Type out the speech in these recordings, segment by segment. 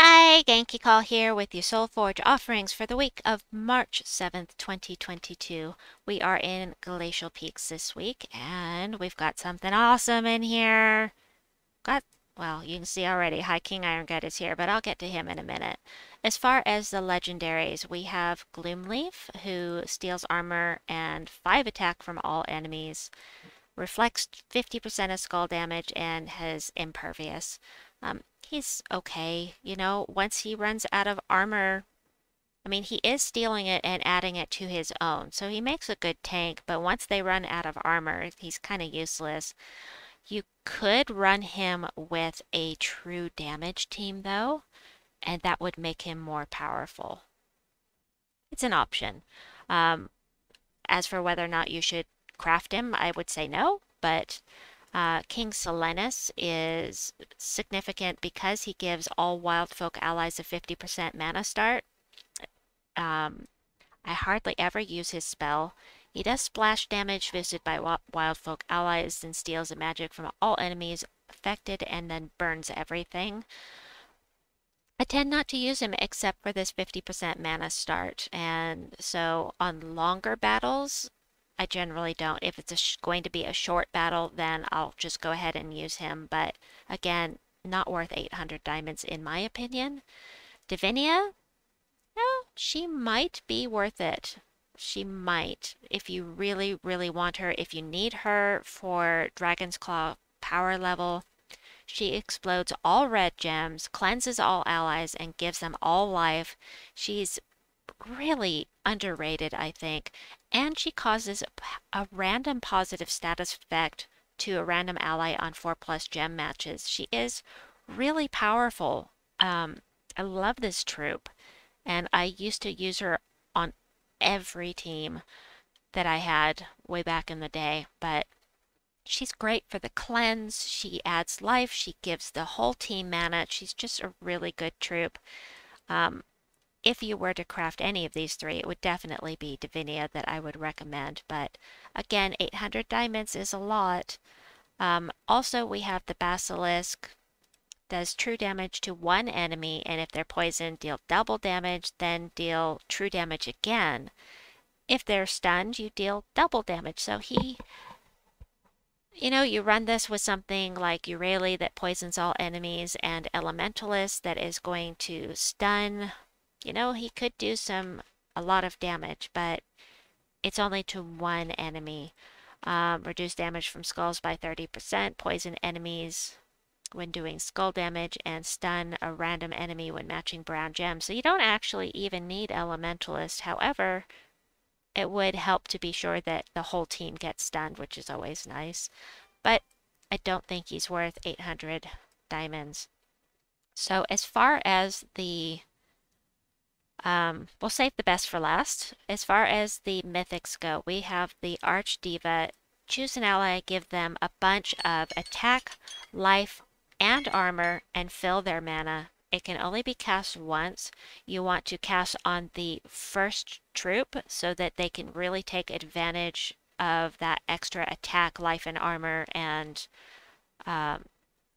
Hi, Genki Call here with your Soulforge offerings for the week of March 7th, 2022. We are in Glacial Peaks this week, and we've got something awesome in here. Well, you can see already, High King Irongut is here, but I'll get to him in a minute. As far as the legendaries, we have Gloomleaf, who steals armor and 5 attack from all enemies, reflects 50% of skull damage, and has impervious. He's okay, once he runs out of armor. I mean, he is stealing it and adding it to his own, so he makes a good tank, but once they run out of armor, he's kind of useless. You could run him with a true damage team, though, and that would make him more powerful. It's an option. Um, as for whether or not you should craft him, I would say no, but King Silenus is significant because he gives all wild folk allies a 50% mana start. I hardly ever use his spell. He does splash damage visited by wild folk allies and steals a magic from all enemies affected and then burns everything. I tend not to use him except for this 50% mana start, and so on longer battles, I generally don't. If it's going to be a short battle, then I'll just go ahead and use him. But again, not worth 800 diamonds in my opinion. Divinia? No, she might be worth it. She might. If you really, really want her, if you need her for Dragon's Claw power level, she explodes all red gems, cleanses all allies, and gives them all life. She's really underrated, I think, and she causes a random positive status effect to a random ally on 4+ gem matches. She is really powerful. I love this troop, and I used to use her on every team that I had way back in the day, but she's great for the cleanse. She adds life. She gives the whole team mana. She's just a really good troop. If you were to craft any of these three, it would definitely be Divinia that I would recommend. But again, 800 diamonds is a lot. Also, we have the Basilisk. Does true damage to one enemy, and if they're poisoned, deal double damage, then deal true damage again. If they're stunned, you deal double damage. So you run this with something like Eureli that poisons all enemies and Elementalist that is going to stun. He could do a lot of damage, but it's only to one enemy. Reduce damage from skulls by 30%, poison enemies when doing skull damage, and stun a random enemy when matching brown gems. So you don't actually even need Elementalist. However, it would help to be sure that the whole team gets stunned, which is always nice. But I don't think he's worth 800 diamonds. So as far as the we'll save the best for last. As far as the mythics go, we have the Archdiva. Choose an ally, give them a bunch of attack, life, and armor, and fill their mana. It can only be cast once. You want to cast on the first troop so that they can really take advantage of that extra attack, life, and armor, and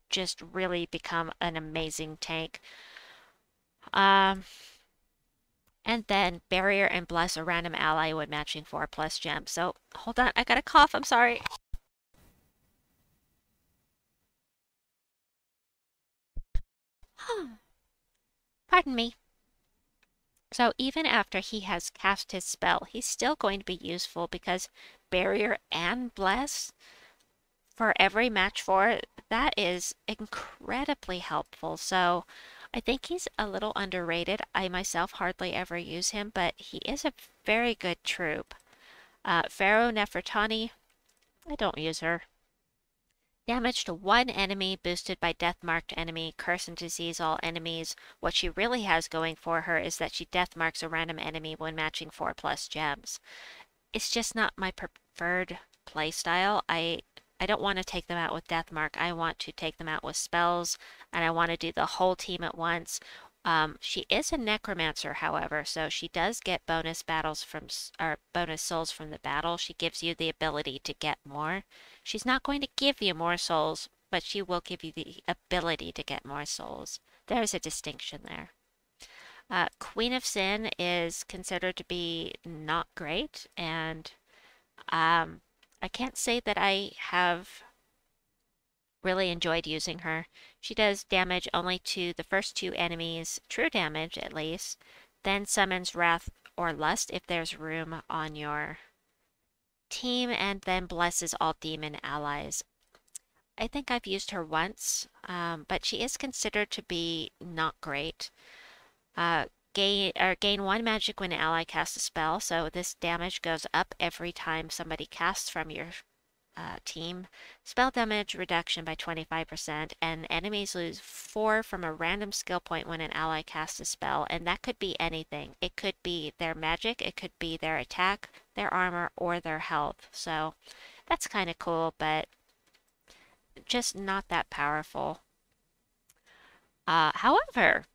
just really become an amazing tank. And then barrier and bless a random ally when matching 4+ gems. So hold on, I got a cough, I'm sorry. Pardon me. So even after he has cast his spell, he's still going to be useful because barrier and bless for every match 4, that is incredibly helpful. So I think he's a little underrated. I myself hardly ever use him, but he is a very good troop. Pharaoh Nefertani, I don't use her. Damage to one enemy boosted by death-marked enemy, curse and disease all enemies. What she really has going for her is that she death-marks a random enemy when matching 4+ gems. It's just not my preferred playstyle. I don't want to take them out with Deathmark. I want to take them out with spells, and I want to do the whole team at once. She is a necromancer, however, so she does get bonus bonus souls from the battle. She gives you the ability to get more. She's not going to give you more souls, but she will give you the ability to get more souls. There's a distinction there. Queen of Sin is considered to be not great, and I can't say that I have really enjoyed using her. She does damage only to the first two enemies, true damage at least, then summons Wrath or Lust if there's room on your team, and then blesses all demon allies. I think I've used her once, but she is considered to be not great. Gain one magic when an ally casts a spell, so this damage goes up every time somebody casts from your team. Spell damage reduction by 25%, and enemies lose 4 from a random skill point when an ally casts a spell, and that could be anything. It could be their magic, it could be their attack, their armor, or their health. So that's kind of cool, but just not that powerful. However,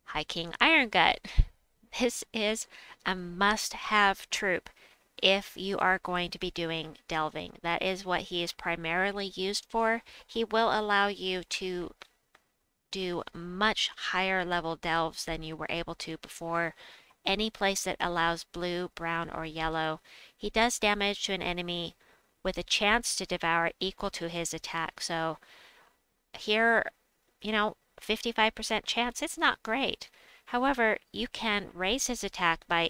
High King Irongut. This is a must-have troop if you are going to be doing delving. That is what he is primarily used for. He will allow you to do much higher level delves than you were able to before. Any place that allows blue, brown, or yellow. He does damage to an enemy with a chance to devour equal to his attack. So here, 55% chance, it's not great. However, you can raise his attack by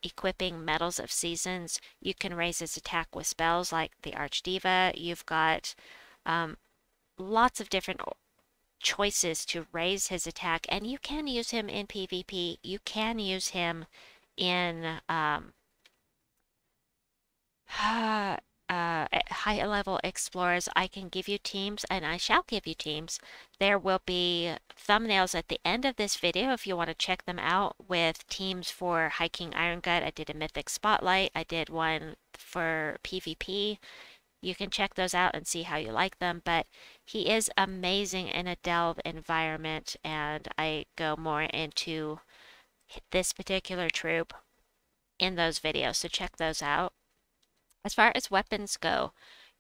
equipping Metals of Seasons. You can raise his attack with spells like the Archdiva. You've got lots of different choices to raise his attack, and you can use him in PvP. You can use him in high level explorers. I can give you teams, and I shall give you teams. There will be thumbnails at the end of this video if you want to check them out with teams for High King Irongut. I did a Mythic Spotlight. I did one for PvP. You can check those out and see how you like them, but he is amazing in a delve environment, and I go more into this particular troop in those videos, so check those out. As far as weapons go,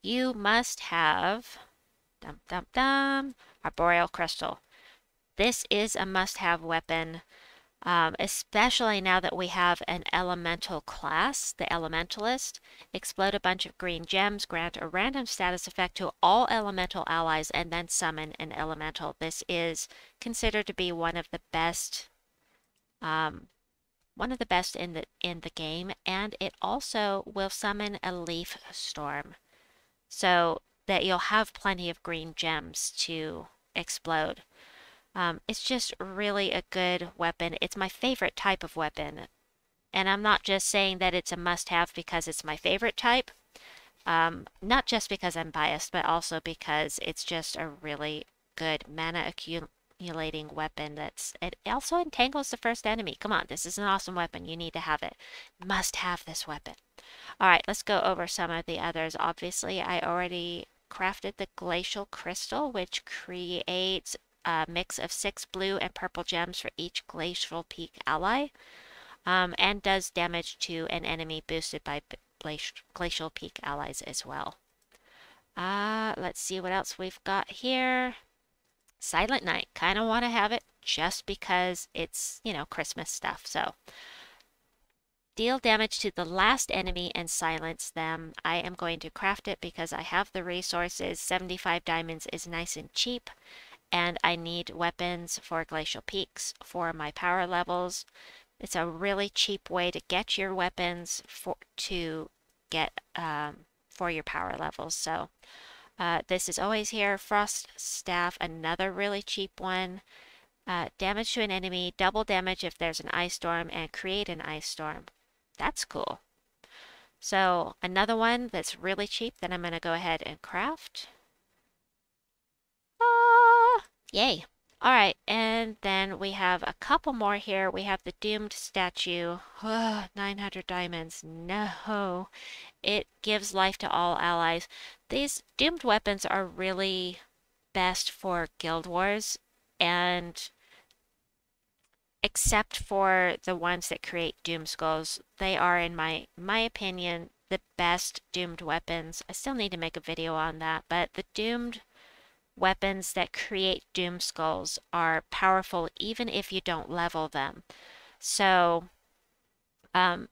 you must have Arboreal Crystal. This is a must-have weapon, especially now that we have an elemental class, the Elementalist. Explode a bunch of green gems, grant a random status effect to all elemental allies, and then summon an elemental. This is considered to be one of the best in the game, and it also will summon a leaf storm so that you'll have plenty of green gems to explode. It's just really a good weapon. It's my favorite type of weapon, and I'm not just saying that it's a must-have because it's my favorite type, not just because I'm biased, but also because it's just a really good mana accumulating weapon. It also entangles the first enemy. Come on, this is an awesome weapon. You need to have it. Must have this weapon. All right, let's go over some of the others. Obviously, I already crafted the Glacial Crystal, which creates a mix of 6 blue and purple gems for each Glacial Peak ally, and does damage to an enemy boosted by Glacial Peak allies as well. Let's see what else we've got here. Silent Night. Kind of want to have it just because it's, Christmas stuff. So, deal damage to the last enemy and silence them. I am going to craft it because I have the resources. 75 diamonds is nice and cheap, and I need weapons for Glacial Peaks for my power levels. It's a really cheap way to get your weapons for your power levels. So, this is always here. Frost Staff, another really cheap one. Damage to an enemy, double damage if there's an ice storm, and create an ice storm. That's cool. So another one that's really cheap that I'm going to go ahead and craft. Yay. All right, and then we have a couple more here. We have the Doomed Statue. 900 diamonds. No. It gives life to all allies. These doomed weapons are really best for Guild Wars, and except for the ones that create Doom Skulls, they are, in my opinion, the best doomed weapons. I still need to make a video on that, but the doomed weapons that create doom skulls are powerful even if you don't level them. So, um,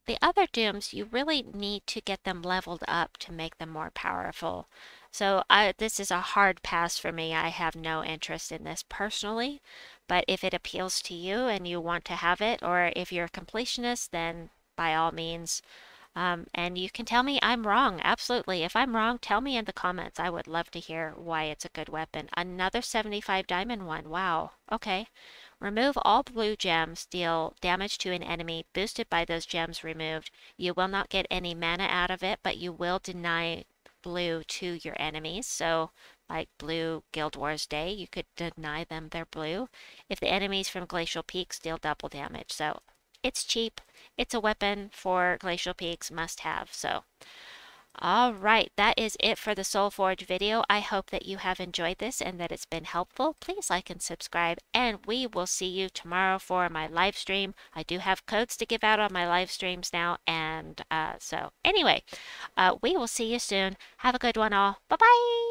the other dooms, you really need to get them leveled up to make them more powerful. So this is a hard pass for me. I have no interest in this personally, but if it appeals to you and you want to have it, or if you're a completionist, then by all means. And you can tell me I'm wrong. Absolutely. If I'm wrong, tell me in the comments. I would love to hear why it's a good weapon. Another 75 diamond one. Wow. Okay. Remove all blue gems, deal damage to an enemy boosted by those gems removed. You will not get any mana out of it, but you will deny blue to your enemies. So, like blue Guild Wars Day, you could deny them their blue. If the enemies from Glacial Peaks deal double damage. So, it's cheap. It's a weapon for Glacial Peaks, must have. So, all right, that is it for the Soulforge video. I hope that you have enjoyed this and that it's been helpful. Please like and subscribe, and we will see you tomorrow for my live stream. I do have codes to give out on my live streams now, and so anyway, we will see you soon. Have a good one all. Bye-bye!